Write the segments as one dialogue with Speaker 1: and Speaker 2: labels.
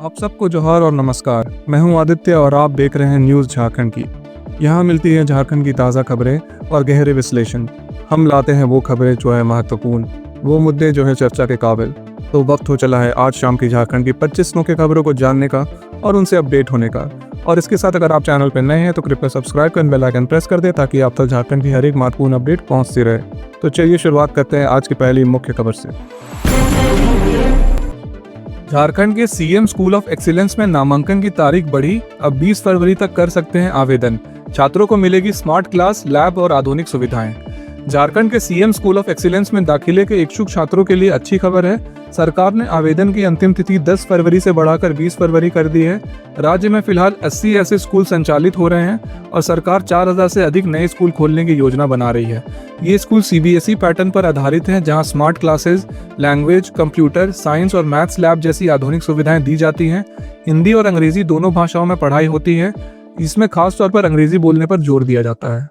Speaker 1: आप सबको जोहार और नमस्कार। मैं हूं आदित्य और आप देख रहे हैं न्यूज़ झारखंड की। यहां मिलती है झारखंड की ताज़ा खबरें और गहरे विश्लेषण। हम लाते हैं वो खबरें जो है महत्वपूर्ण, वो मुद्दे जो है चर्चा के काबिल। तो वक्त हो चला है आज शाम की झारखंड की 25 मुख्य खबरों को जानने का और उनसे अपडेट होने का। और इसके साथ अगर आप चैनल पर नए हैं तो कृपया सब्सक्राइब कर बेल आइकन प्रेस कर दें ताकि आप तक झारखंड की हर एक महत्वपूर्ण अपडेट पहुँचती रहे। तो चलिए शुरुआत करते हैं आज की पहली मुख्य खबर से। झारखंड के सीएम स्कूल ऑफ एक्सीलेंस में नामांकन की तारीख बढ़ी। अब 20 फरवरी तक कर सकते हैं आवेदन। छात्रों को मिलेगी स्मार्ट क्लास, लैब और आधुनिक सुविधाएं। झारखंड के सीएम स्कूल ऑफ एक्सीलेंस में दाखिले के इच्छुक छात्रों के लिए अच्छी खबर है। सरकार ने आवेदन की अंतिम तिथि 10 फरवरी से बढ़ाकर 20 फरवरी कर दी है। राज्य में फिलहाल 80 ऐसे स्कूल संचालित हो रहे हैं और सरकार 4000 से अधिक नए स्कूल खोलने की योजना बना रही है। ये स्कूल सीबीएसई पैटर्न पर आधारित हैं, जहां smart classes, language, computer, science और मैथ्स लैब जैसी आधुनिक सुविधाएं दी जाती हैं। हिंदी और अंग्रेजी दोनों भाषाओं में पढ़ाई होती है। इसमें खास तौर पर अंग्रेजी बोलने पर जोर दिया जाता है।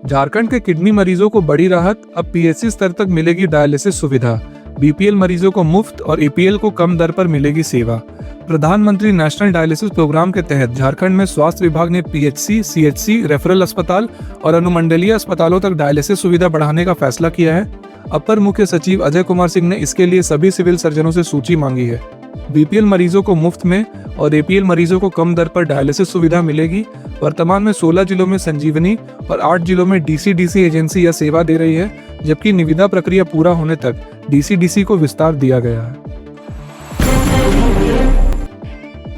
Speaker 1: झारखंड के किडनी मरीजों को बड़ी राहत। अब पीएचसी स्तर तक मिलेगी डायलिसिस सुविधा। बीपीएल मरीजों को मुफ्त और एपीएल को कम दर पर मिलेगी सेवा। प्रधानमंत्री नेशनल डायलिसिस प्रोग्राम के तहत झारखंड में स्वास्थ्य विभाग ने पीएचसी, सीएचसी, रेफरल अस्पताल और अनुमंडलीय अस्पतालों तक डायलिसिस सुविधा बढ़ाने का फैसला किया है। अपर मुख्य सचिव अजय कुमार सिंह ने इसके लिए सभी सिविल सर्जनों से सूची मांगी है। बीपीएल मरीजों को मुफ्त में और एपीएल मरीजों को कम दर पर डायलिसिस सुविधा मिलेगी। वर्तमान में 16 जिलों में संजीवनी और 8 जिलों में डीसीडीसी एजेंसी यह सेवा दे रही है, जबकि निविदा प्रक्रिया पूरा होने तक डीसीडीसी को विस्तार दिया गया है।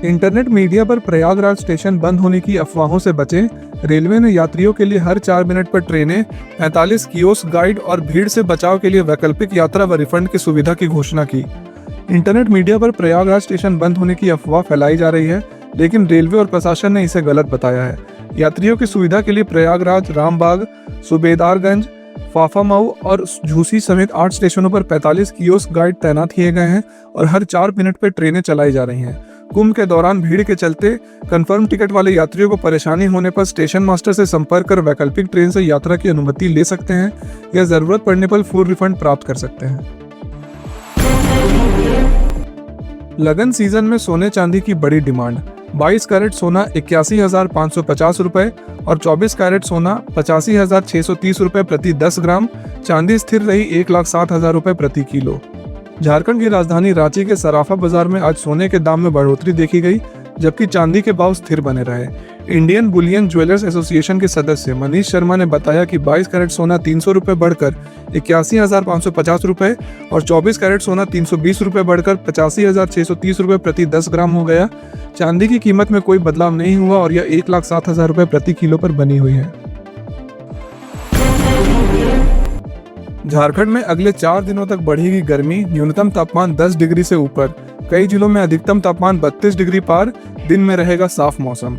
Speaker 1: इंटरनेट मीडिया पर प्रयागराज स्टेशन बंद होने की अफवाहों से बचें। रेलवे ने यात्रियों के लिए हर 4 मिनट पर ट्रेनें, 45 कियोस्क गाइड और भीड़ से बचाव के लिए वैकल्पिक यात्रा व रिफंड की सुविधा की घोषणा की। इंटरनेट मीडिया पर प्रयागराज स्टेशन बंद होने की अफवाह फैलाई जा रही है, लेकिन रेलवे और प्रशासन ने इसे गलत बताया है। यात्रियों की सुविधा के लिए प्रयागराज, रामबाग, सूबेदारगंज, फाफामऊ और झूसी समेत 8 स्टेशनों पर 45 कियोस्क गाइड तैनात किए गए हैं और हर 4 मिनट पर ट्रेनें चलाई जा रही हैं। कुंभ के दौरान भीड़ के चलते कंफर्म टिकट वाले यात्रियों को परेशानी होने पर स्टेशन मास्टर से संपर्क कर वैकल्पिक ट्रेन से यात्रा की अनुमति ले सकते हैं या जरूरत पड़ने पर फुल रिफंड प्राप्त कर सकते हैं। लगन सीजन में सोने चांदी की बड़ी डिमांड। 22 कैरेट सोना 81,550 रुपए और 24 कैरेट सोना 85,630 रुपए प्रति 10 ग्राम। चांदी स्थिर रही 1,07,000 रुपए प्रति किलो। झारखंड की राजधानी रांची के सराफा बाजार में आज सोने के दाम में बढ़ोतरी देखी गई, जबकि चांदी के भाव स्थिर बने रहे। इंडियन बुलियन ज्वेलर्स एसोसिएशन के सदस्य मनीष शर्मा ने बताया कि 22 कैरेट सोना 300 रुपए बढ़कर 81,550 रुपए और 24 कैरेट सोना 320 रुपए बढ़कर 85,630 रुपए प्रति 10 ग्राम हो गया। चांदी की कीमत में कोई बदलाव नहीं हुआ और यह 1,07,000 रुपए प्रति किलो पर बनी हुई है। झारखंड में अगले 4 दिनों तक बढ़ेगी गर्मी। न्यूनतम तापमान 10 डिग्री से ऊपर। कई जिलों में अधिकतम तापमान 32 डिग्री पार। दिन में रहेगा साफ मौसम।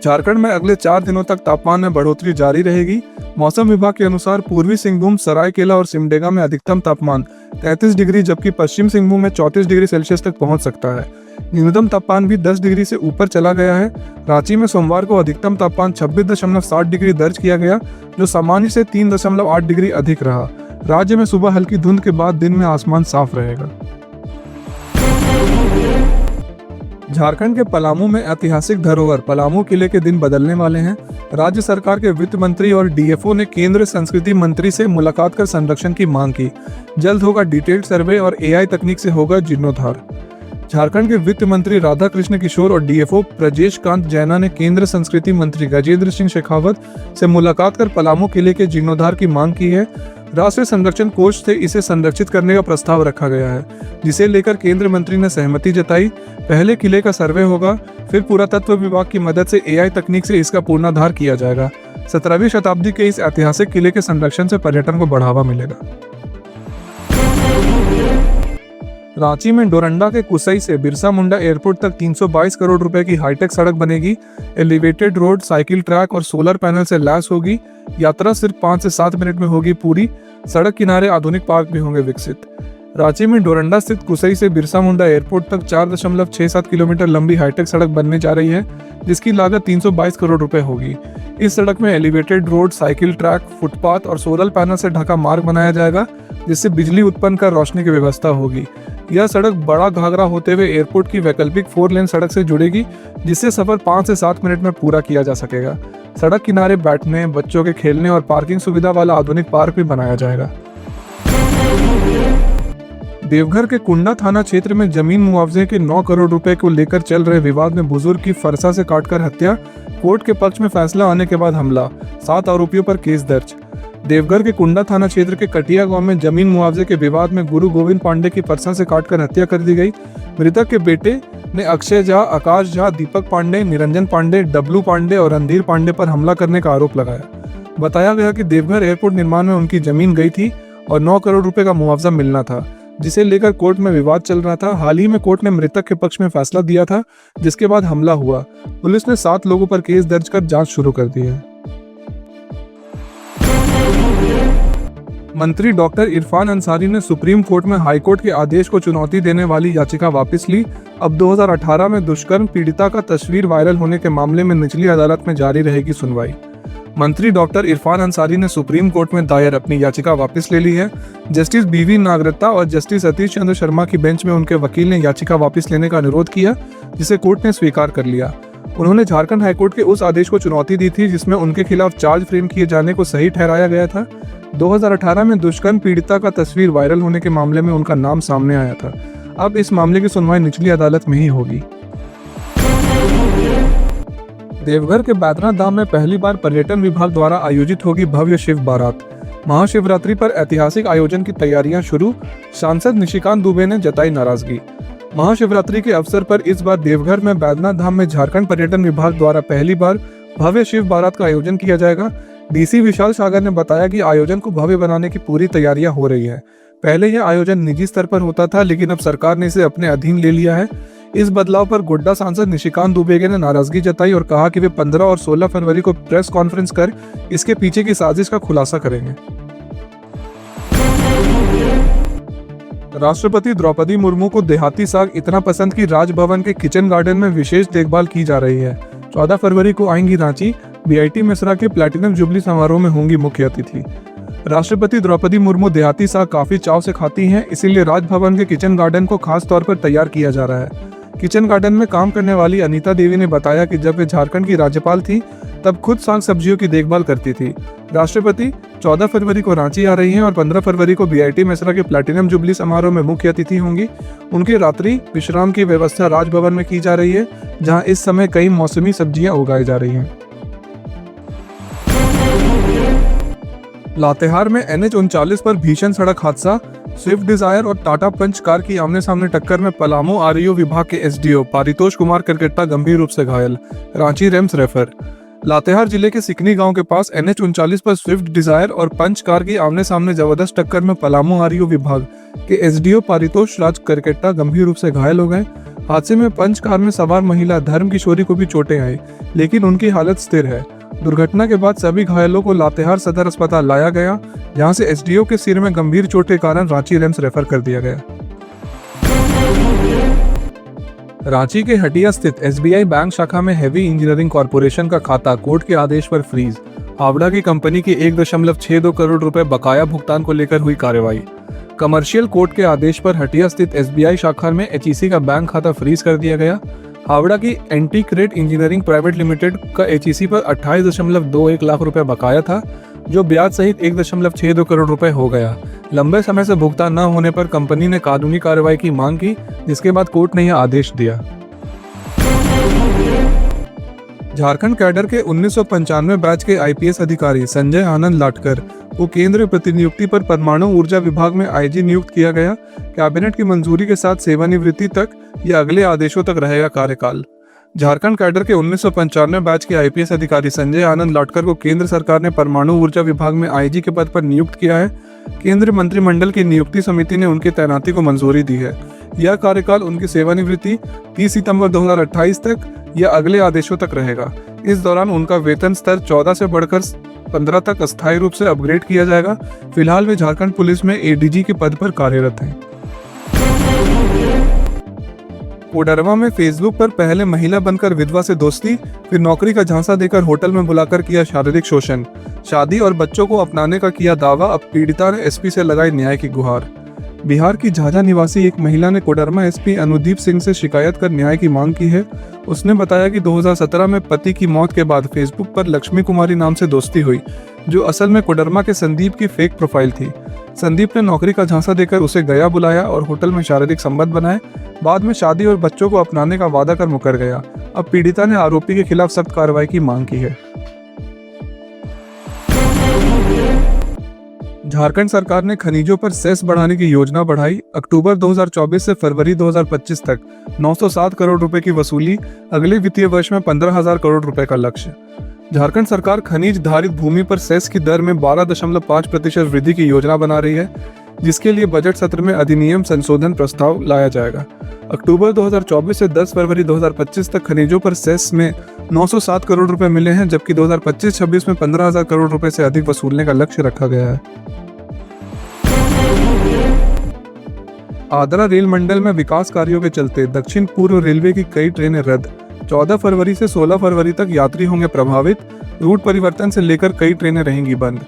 Speaker 1: झारखंड में अगले 4 दिनों तक तापमान में बढ़ोतरी जारी रहेगी। मौसम विभाग के अनुसार पूर्वी सिंहभूम, सरायकेला और सिमडेगा में अधिकतम तापमान 33 डिग्री जबकि पश्चिम सिंहभूम में 34 डिग्री सेल्सियस तक पहुंच सकता है। न्यूनतम तापमान भी 10 डिग्री से ऊपर चला गया है। रांची में सोमवार को अधिकतम तापमान 26.7 डिग्री दर्ज किया गया, जो सामान्य से 3.8 डिग्री अधिक रहा। राज्य में सुबह हल्की धुंध के बाद दिन में आसमान साफ रहेगा। झारखंड के पलामू में ऐतिहासिक धरोहर पलामू किले के दिन बदलने वाले हैं। राज्य सरकार के वित्त मंत्री और डीएफओ ने केंद्रीय संस्कृति मंत्री से मुलाकात कर संरक्षण की मांग की। जल्द होगा डिटेल्ड सर्वे और एआई तकनीक से होगा जीर्णोद्धार। झारखंड के वित्त मंत्री राधा कृष्ण किशोर और डीएफओ ब्रजेश कांत जैना ने केंद्र संस्कृति मंत्री गजेंद्र सिंह शेखावत से मुलाकात कर पलामू किले के जीर्णोद्धार की मांग की है। राष्ट्रीय संरक्षण कोष से इसे संरक्षित करने का प्रस्ताव रखा गया है, जिसे लेकर केंद्र मंत्री ने सहमति जताई। पहले किले का सर्वे होगा, फिर पुरातत्व विभाग की मदद से एआई तकनीक से इसका पूर्णाधार किया जाएगा। 17वीं शताब्दी के इस ऐतिहासिक किले के संरक्षण से पर्यटन को बढ़ावा मिलेगा। रांची में डोरंडा के कुसई से बिरसा मुंडा एयरपोर्ट तक 322 करोड़ रुपए की हाईटेक सड़क बनेगी। एलिवेटेड रोड, साइकिल ट्रैक और सोलर पैनल से लैस होगी। यात्रा सिर्फ 5 से 7 मिनट में होगी पूरी। सड़क किनारे आधुनिक पार्क भी होंगे विकसित। रांची में डोरंडा स्थित कुसई से बिरसा मुंडा एयरपोर्ट तक 4.67 किलोमीटर लंबी हाईटेक सड़क बनने जा रही है, जिसकी लागत 322 करोड़ रुपए होगी। इस सड़क में elevated road, cycle track, footpath और सोलर पैनल से ढका मार्ग बनाया जाएगा, जिससे बिजली उत्पन्न कर रोशनी की व्यवस्था होगी। यह सड़क बड़ा घाघरा होते हुए एयरपोर्ट की वैकल्पिक 4 लेन सड़क से जुड़ेगी, जिससे सफर 5 से 7 मिनट में पूरा किया जा सकेगा। सड़क किनारे बैठने, बच्चों के खेलने और पार्किंग सुविधा वाला आधुनिक पार्क भी बनाया जाएगा। देवघर के कुंडा थाना क्षेत्र में जमीन मुआवजे के 9 करोड़ रुपए को लेकर चल रहे विवाद में बुजुर्ग की फरसा से काटकर हत्या, कोर्ट के पक्ष में फैसला आने के बाद हमला, 7 आरोपियों पर केस दर्ज। देवघर के कुंडा थाना क्षेत्र के कटिया गांव में जमीन मुआवजे के विवाद में गुरु गोविंद पांडे की फरसा से काटकर हत्या कर दी गई। मृतक के बेटे ने अक्षय झा, आकाश झा, दीपक पांडे, निरंजन पांडे, डब्लू पांडे और रणधीर पांडे पर हमला करने का आरोप लगाया। बताया गया कि देवघर एयरपोर्ट निर्माण में उनकी जमीन गई थी और 9 करोड़ रुपए का मुआवजा मिलना था, जिसे लेकर कोर्ट में विवाद चल रहा था। हाल ही में कोर्ट ने मृतक के पक्ष में फैसला दिया था, जिसके बाद हमला हुआ। पुलिस ने 7 लोगों पर केस दर्ज कर जांच शुरू कर दी है। मंत्री डॉक्टर इरफान अंसारी ने सुप्रीम कोर्ट में हाईकोर्ट के आदेश को चुनौती देने वाली याचिका वापस ली। अब 2018 में दुष्कर्म पीड़िता का तस्वीर वायरल होने के मामले में निचली अदालत में जारी रहेगी सुनवाई। मंत्री डॉक्टर इरफान अंसारी ने सुप्रीम कोर्ट में दायर अपनी याचिका वापस ले ली है। जस्टिस बीवी नागरत्ता और जस्टिस सतीश चंद्र शर्मा की बेंच में उनके वकील ने याचिका वापस लेने का अनुरोध किया, जिसे कोर्ट ने स्वीकार कर लिया। उन्होंने झारखंड हाईकोर्ट के उस आदेश को चुनौती दी थी जिसमें उनके खिलाफ चार्ज फ्रेम किए जाने को सही ठहराया गया था। 2018 में दुष्कर्म पीड़िता का तस्वीर वायरल होने के मामले में उनका नाम सामने आया था। अब इस मामले की सुनवाई निचली अदालत में ही होगी। देवघर के बैद्यनाथ धाम में पहली बार पर्यटन विभाग द्वारा आयोजित होगी भव्य शिव बारात। महाशिवरात्रि पर ऐतिहासिक आयोजन की तैयारियां शुरू, सांसद निशिकांत दुबे ने जताई नाराजगी। महाशिवरात्रि के अवसर पर इस बार देवघर में बैद्यनाथ धाम में झारखंड पर्यटन विभाग द्वारा पहली बार भव्य शिव बारात का आयोजन किया जाएगा। डीसी विशाल सागर ने बताया कि आयोजन को भव्य बनाने की पूरी तैयारियां हो रही है। पहले यह आयोजन निजी स्तर पर होता था, लेकिन अब सरकार ने इसे अपने अधीन ले लिया है। इस बदलाव पर गोड्डा सांसद निशिकांत दुबे ने नाराजगी जताई और कहा कि वे 15 और 16 फरवरी को प्रेस कॉन्फ्रेंस कर इसके पीछे की साजिश का खुलासा करेंगे। राष्ट्रपति द्रौपदी मुर्मू को देहाती साग इतना पसंद कि राजभवन के किचन गार्डन में विशेष देखभाल की जा रही है। 14 फरवरी को आएंगी रांची, बीआईटी मिश्रा के प्लैटिनम जुबली समारोह में होंगी मुख्य अतिथि। राष्ट्रपति द्रौपदी मुर्मू देहाती साग काफी चाव से खाती हैं, इसीलिए राजभवन के किचन गार्डन को खास तौर पर तैयार किया जा रहा है। किचन गार्डन में काम करने वाली अनीता देवी ने बताया कि जब वे झारखंड की राज्यपाल थी तब खुद साग सब्जियों की देखभाल करती थी। राष्ट्रपति 14 फरवरी को रांची आ रही हैं और 15 फरवरी को बीआईटी मिश्रा के प्लैटिनम जुबली समारोह में मुख्य अतिथि होंगी। उनकी रात्रि विश्राम की व्यवस्था राजभवन में की जा रही है, जहां इस समय कई मौसमी सब्जियां उगाई जा रही हैं। लातेहार में NH-39 पर भीषण सड़क हादसा, स्विफ्ट डिजायर और टाटा पंच कार की आमने सामने टक्कर में पलामू आरईओ विभाग के एसडीओ पारितोष कुमार करकेट्टा गंभीर रूप से घायल, रांची रिम्स रेफर। लातेहार जिले के सिकनी गांव के पास NH-39 पर स्विफ्ट डिजायर और पंच कार की आमने सामने जबरदस्त टक्कर में पलामू आरईओ विभाग के एसडीओ पारितोष राज करकेट्टा गंभीर रूप से घायल हो गए। हादसे में पंच कार में सवार महिला धर्म किशोरी को भी चोटें आई, लेकिन उनकी हालत स्थिर है। दुर्घटना के बाद सभी घायलों को लातेहार सदर अस्पताल लाया गया, जहां से एसडीओ के सिर में गंभीर चोट के कारण रांची रिम्स रेफर कर दिया गया। रांची के हटिया स्थित एसबीआई बैंक शाखा में हेवी इंजीनियरिंग कॉरपोरेशन का खाता कोर्ट के आदेश पर फ्रीज। हावड़ा की कंपनी के 1.62 करोड़ रुपए बकाया भुगतान को लेकर हुई कार्रवाई। कमर्शियल कोर्ट के आदेश पर हटिया स्थित एसबीआई शाखा में एचईसी का बैंक खाता फ्रीज कर दिया गया। हावड़ा की एंटीक्रेट इंजीनियरिंग प्राइवेट लिमिटेड का एचईसी पर 28.21 लाख रुपए बकाया था, जो ब्याज सहित 1.62 करोड़ रुपए हो गया। लंबे समय से भुगतान न होने पर कंपनी ने कानूनी कार्रवाई की मांग की, जिसके बाद कोर्ट ने यह आदेश दिया। झारखंड कैडर के 1995 बैच के आईपीएस अधिकारी संजय आनंद लाटकर को केंद्रीय प्रतिनियुक्ति पर परमाणु ऊर्जा विभाग में आईजी नियुक्त किया गया। कैबिनेट की मंजूरी के साथ सेवानिवृत्ति तक या अगले आदेशों तक रहेगा कार्यकाल। झारखंड कैडर के 1995 बैच के आईपीएस अधिकारी संजय आनंद लाटकर को केंद्र सरकार ने परमाणु ऊर्जा विभाग में आईजी के पद पर नियुक्त किया है। केंद्रीय मंत्रिमंडल की नियुक्ति समिति ने उनकी तैनाती को मंजूरी दी है। यह कार्यकाल उनकी सेवानिवृत्ति 30 सितंबर 2028 तक या अगले आदेशों तक रहेगा। इस दौरान उनका वेतन स्तर 14 से बढ़कर 15 तक अस्थायी रूप से अपग्रेड किया जाएगा। फिलहाल वे झारखंड पुलिस में एडीजी के पद पर कार्यरत हैं। कोडरमा में फेसबुक पर पहले महिला बनकर विधवा से दोस्ती, फिर नौकरी का झांसा देकर होटल में बुलाकर किया शारीरिक शोषण, शादी और बच्चों को अपनाने का किया दावा। अब पीड़िता ने एसपी से लगाई न्याय की गुहार। बिहार की झाझा निवासी एक महिला ने कोडरमा एसपी अनुदीप सिंह से शिकायत कर न्याय की मांग की है। उसने बताया कि 2017 में पति की मौत के बाद फेसबुक पर लक्ष्मी कुमारी नाम से दोस्ती हुई, जो असल में कोडरमा के संदीप की फेक प्रोफाइल थी। संदीप ने नौकरी का झांसा देकर उसे गया बुलाया और होटल में शारीरिक संबंध बनाए। बाद में शादी और बच्चों को अपनाने का वादा कर मुकर गया। अब पीड़िता ने आरोपी के खिलाफ सख्त कार्रवाई की मांग की है। झारखंड सरकार ने खनिजों पर सेस बढ़ाने की योजना बढ़ाई। अक्टूबर 2024 से फरवरी 2025 तक 907 करोड़ रुपए की वसूली, अगले वित्तीय वर्ष में 15,000 करोड़ रुपए का लक्ष्य। झारखंड सरकार खनिज धारित भूमि पर सेस की दर में 12.5% वृद्धि की योजना बना रही है, जिसके लिए बजट सत्र में अधिनियम संशोधन प्रस्ताव लाया जाएगा। अक्टूबर 2024 से 10 फरवरी 2025 तक खनिजों पर सेस में 907 करोड़ रुपए मिले हैं, जबकि 2025-26 में 15,000 करोड़ रुपए से अधिक वसूलने का लक्ष्य रखा गया है। आद्रा रेल मंडल में विकास कार्यों के चलते दक्षिण पूर्व रेलवे की कई ट्रेनें रद्द। 14 फरवरी से 16 फरवरी तक यात्री होंगे प्रभावित। रूट परिवर्तन से लेकर कई ट्रेनें रहेंगी बंद।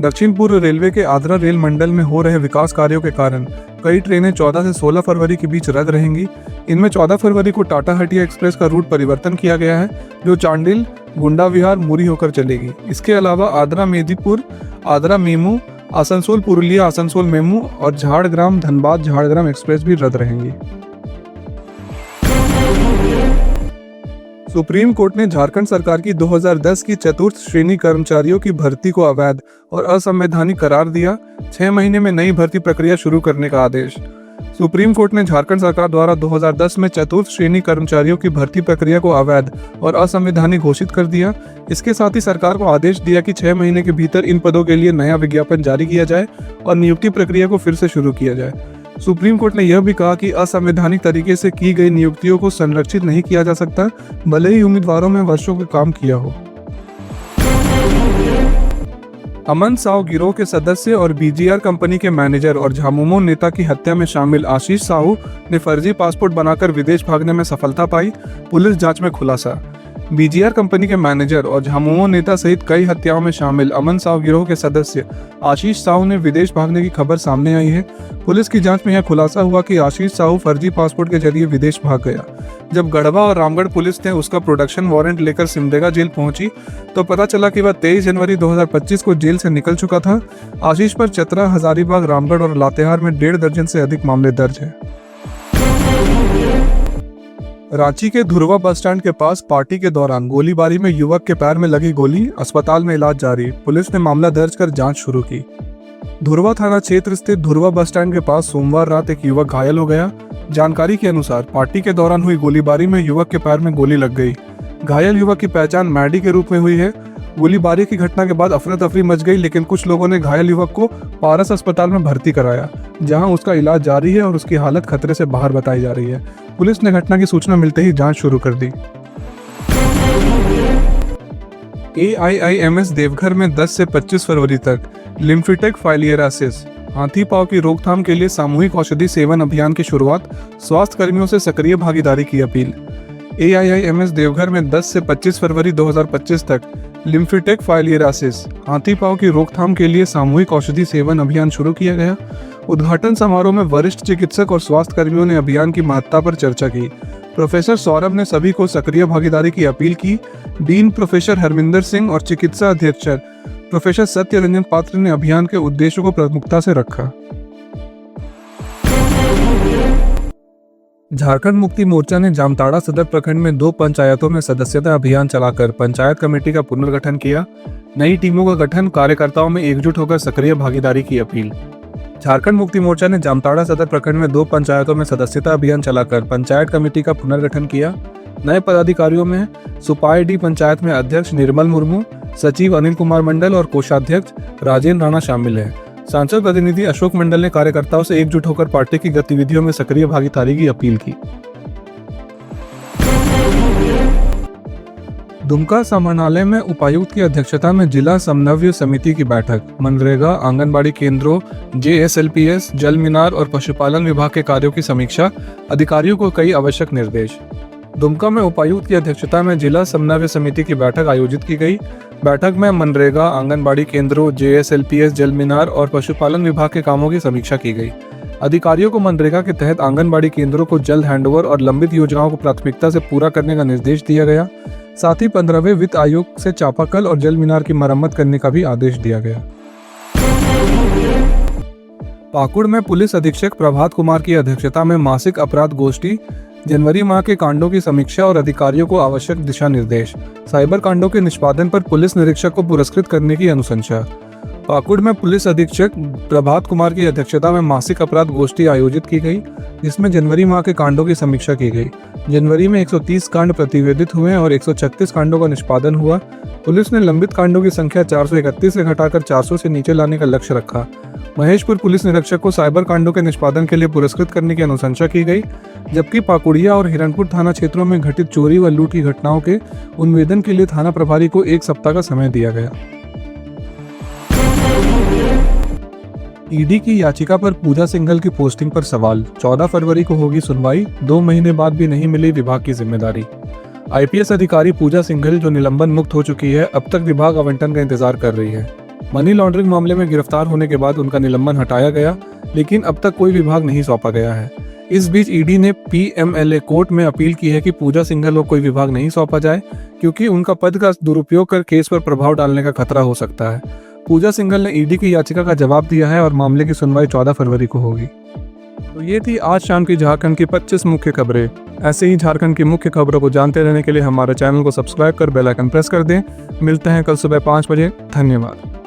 Speaker 1: दक्षिण पूर्व रेलवे के आद्रा रेल मंडल में हो रहे विकास कार्यों के कारण कई ट्रेनें 14 से 16 फरवरी के बीच रद्द रहेंगी। इनमें 14 फरवरी को टाटा हटिया एक्सप्रेस का रूट परिवर्तन किया गया है, जो चांडिल, गुंडा विहार, मुरी होकर चलेगी। इसके अलावा आद्रा मेदिपुर, आद्रा मेमू, आसनसोल पुरुलिया आसनसोल मेमू और झाड़ग्राम धनबाद झाड़ग्राम एक्सप्रेस भी रद्द रहेंगी। सुप्रीम कोर्ट ने झारखंड सरकार की 2010 की चतुर्थ श्रेणी कर्मचारियों की भर्ती को अवैध और असंवैधानिक करार दिया। 6 महीने में नई भर्ती प्रक्रिया शुरू करने का आदेश। सुप्रीम कोर्ट ने झारखंड सरकार द्वारा 2010 में चतुर्थ श्रेणी कर्मचारियों की भर्ती प्रक्रिया को अवैध और असंवैधानिक घोषित कर दिया। इसके साथ ही सरकार को आदेश दिया कि 6 महीने के भीतर इन पदों के लिए नया विज्ञापन जारी किया जाए और नियुक्ति प्रक्रिया को फिर से शुरू किया जाए। सुप्रीम कोर्ट ने यह भी कहा कि असंवैधानिक तरीके से की गई नियुक्तियों को संरक्षित नहीं किया जा सकता, भले ही उम्मीदवारों में वर्षों का काम किया हो। अमन साहू गिरोह के सदस्य और बीजीआर कंपनी के मैनेजर और झामुमो नेता की हत्या में शामिल आशीष साहू ने फर्जी पासपोर्ट बनाकर विदेश भागने में सफलता पाई, पुलिस जांच में खुलासा। बीजीआर कंपनी के मैनेजर और झामुमो नेता सहित कई हत्याओं में शामिल अमन साहू गिरोह के सदस्य आशीष साहू ने विदेश भागने की खबर सामने आई है। पुलिस की जांच में यह खुलासा हुआ कि आशीष साहू फर्जी पासपोर्ट के जरिए विदेश भाग गया। जब गढ़वा और रामगढ़ पुलिस ने उसका प्रोडक्शन वारंट लेकर सिमडेगा जेल पहुंची तो पता चला कि वह 23 जनवरी 2025 को जेल से निकल चुका था। आशीष पर चतरा, हजारीबाग, रामगढ़ और लातेहार में 1.5 दर्जन से अधिक मामले दर्ज है। रांची के धुरवा बस स्टैंड के पास पार्टी के दौरान गोलीबारी में युवक के पैर में लगी गोली, अस्पताल में इलाज जारी। पुलिस ने मामला दर्ज कर जांच शुरू की। धुरवा थाना क्षेत्र स्थित धुरवा बस स्टैंड के पास सोमवार रात एक युवक घायल हो गया। जानकारी के अनुसार पार्टी के दौरान हुई गोलीबारी में युवक के पैर में गोली लग गई। घायल युवक की पहचान मैडी के रूप में हुई है। गोलीबारी की घटना के बाद अफरा तफरी मच गई, लेकिन कुछ लोगों ने घायल युवक को पारस अस्पताल में भर्ती कराया, जहां उसका इलाज जारी है और उसकी हालत खतरे से बाहर बताई जा रही है। पुलिस ने घटना की सूचना मिलते ही जांच शुरू कर दी। AIIMS देवघर में 10 से 25 फरवरी तक लिम्फेटिक फाइलियरासिस हाथी पांव की रोकथाम के लिए सामूहिक औषधि सेवन अभियान की शुरुआत, स्वास्थ्य कर्मियों से सक्रिय भागीदारी की अपील। AIIMS देवघर में 10 से 25 फरवरी 2025 तक लिम्फेटिक फाइलियरासिस हाथी पांव की रोकथाम के लिए सामूहिक औषधि सेवन अभियान शुरू किया गया। उद्घाटन समारोह में वरिष्ठ चिकित्सक और स्वास्थ्य कर्मियों ने अभियान की महत्ता पर चर्चा की। प्रोफेसर सौरभ ने सभी को सक्रिय भागीदारी की अपील की। डीन प्रोफेसर हरमिंदर सिंह और चिकित्सा अधीक्षक प्रोफेसर सत्य रंजन पात्र ने अभियान के उद्देश्यों को प्रमुखता से रखा। झारखंड मुक्ति मोर्चा ने जामताड़ा सदर प्रखंड में 2 पंचायतों में सदस्यता अभियान चलाकर पंचायत कमेटी का पुनर्गठन किया। नई टीमों का गठन, कार्यकर्ताओं में एकजुट होकर सक्रिय भागीदारी की अपील। झारखंड मुक्ति मोर्चा ने जामताड़ा सदर प्रखंड में 2 पंचायतों में सदस्यता अभियान चलाकर पंचायत कमेटी का पुनर्गठन किया। नए पदाधिकारियों में सुपाई डी पंचायत में अध्यक्ष निर्मल मुर्मू, सचिव अनिल कुमार मंडल और कोषाध्यक्ष राजेंद्र राणा शामिल हैं। सांसद प्रतिनिधि अशोक मंडल ने कार्यकर्ताओं से एकजुट होकर पार्टी की गतिविधियों में सक्रिय भागीदारी की अपील की। दुमका समाहरणालय में उपायुक्त की अध्यक्षता में जिला समन्वय समिति की बैठक, मनरेगा, आंगनबाड़ी केंद्रों, JSLPS, जल मीनार और पशुपालन विभाग के कार्यों की समीक्षा, अधिकारियों को कई आवश्यक निर्देश। दुमका में उपायुक्त की अध्यक्षता में जिला समन्वय समिति की बैठक आयोजित की गई। बैठक में मनरेगा, आंगनबाड़ी केंद्रों, JSLPS, जल मीनार और पशुपालन विभाग के कामों की समीक्षा की गई। अधिकारियों को मनरेगा के तहत आंगनबाड़ी केंद्रों को जल्द हैंडओवर और लंबित योजनाओं को प्राथमिकता से पूरा करने का निर्देश दिया गया। साथ ही 15वें वित्त आयोग से चापाकल और जल मीनार की मरम्मत करने का भी आदेश दिया गया। पाकुड़ में पुलिस अधीक्षक प्रभात कुमार की अध्यक्षता में मासिक अपराध गोष्ठी, जनवरी माह के कांडों की समीक्षा और अधिकारियों को आवश्यक दिशा निर्देश, साइबर कांडों के निष्पादन पर पुलिस निरीक्षक को पुरस्कृत करने की अनुशंसा। पाकुड़ में पुलिस अधीक्षक प्रभात कुमार की अध्यक्षता में मासिक अपराध गोष्ठी आयोजित की गई, जिसमें जनवरी माह के कांडों की समीक्षा की गई। जनवरी में 130 कांड प्रतिवेदित हुए और 136 कांडों का निष्पादन हुआ। पुलिस ने लंबित कांडों की संख्या 431 से घटाकर 400 से नीचे लाने का लक्ष्य रखा। महेशपुर पुलिस निरीक्षक को साइबर कांडों के निष्पादन के लिए पुरस्कृत करने की अनुशंसा की गई, जबकि पाकुड़िया और हिरणपुर थाना क्षेत्रों में घटित चोरी व लूट की घटनाओं के उन्वेदन के लिए थाना प्रभारी को 1 सप्ताह का समय दिया गया। ईडी की याचिका पर पूजा सिंघल की पोस्टिंग पर सवाल, 14 फरवरी को होगी सुनवाई, 2 महीने बाद भी नहीं मिली विभाग की जिम्मेदारी। आईपीएस अधिकारी पूजा सिंघल जो निलंबन मुक्त हो चुकी है, अब तक विभाग आवंटन का इंतजार कर रही है। मनी लॉन्ड्रिंग मामले में गिरफ्तार होने के बाद उनका निलंबन हटाया गया, लेकिन अब तक कोई विभाग नहीं सौंपा गया है। इस बीच ईडी ने पीएमएलए कोर्ट में अपील की है कि पूजा सिंघल को कोई विभाग नहीं सौंपा जाए, क्योंकि उनका पद का दुरुपयोग कर केस पर प्रभाव डालने का खतरा हो सकता है। पूजा सिंघल ने ईडी की याचिका का जवाब दिया है और मामले की सुनवाई 14 फरवरी को होगी। तो ये थी आज शाम की झारखंड की 25 मुख्य खबरें। ऐसे ही झारखंड की मुख्य खबरों को जानते रहने के लिए हमारे चैनल को सब्सक्राइब कर बेल आइकन प्रेस कर दें। मिलते हैं कल सुबह 5 बजे। धन्यवाद।